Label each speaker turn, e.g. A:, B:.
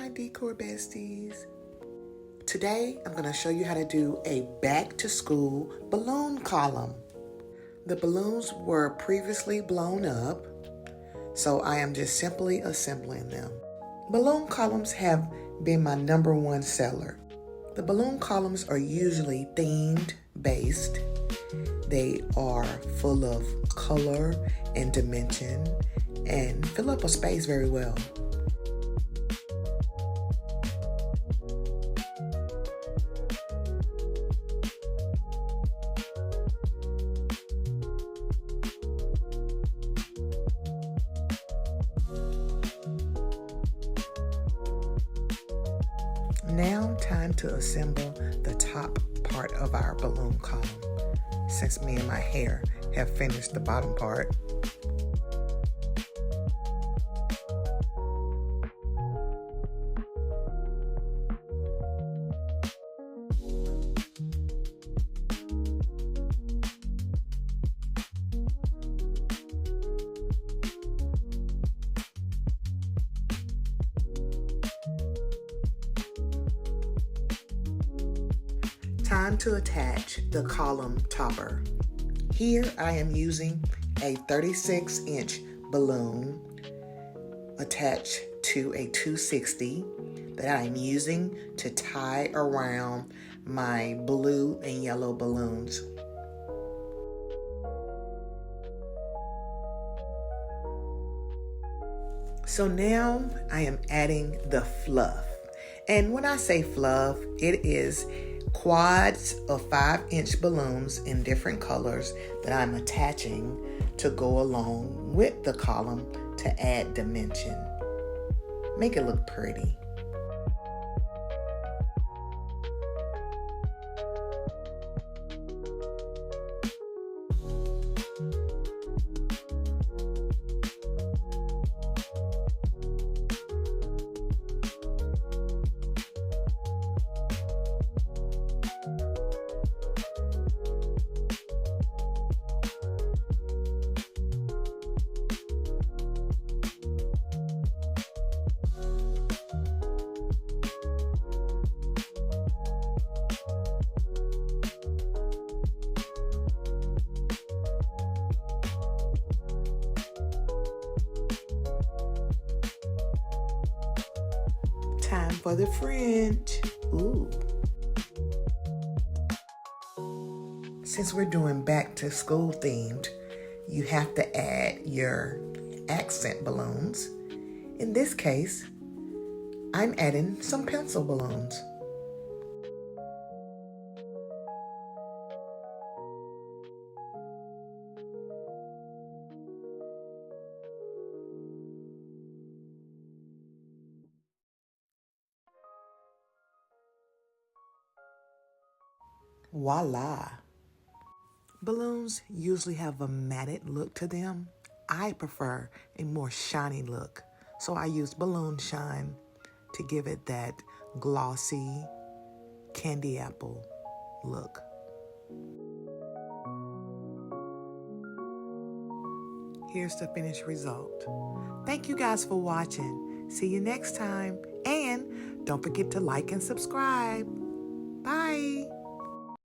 A: my decor besties. Today I'm going to show you how to do a back to school balloon column. The balloons were previously blown up, so I am just simply assembling them. Balloon columns have been my #1 seller. The balloon columns are usually themed based. They are full of color and dimension and fill up a space very well. Now time to assemble the top part of our balloon column, since me and my hair have finished the bottom part. Time to attach the column topper. Here I am using a 36-inch balloon attached to a 260 that I am using to tie around my blue and yellow balloons. So now I am adding the fluff. And when I say fluff, it is quads of 5-inch balloons in different colors that I'm attaching to go along with the column to add dimension. Make it look pretty. Time for the French. Ooh. Since we're doing back to school themed, you have to add your accent balloons. In this case, I'm adding some pencil balloons. Voila! Balloons usually have a matted look to them. I prefer a more shiny look, so I use balloon shine to give it that glossy candy apple look. Here's the finished result. Thank you guys for watching. See you next time, and don't forget to like and subscribe.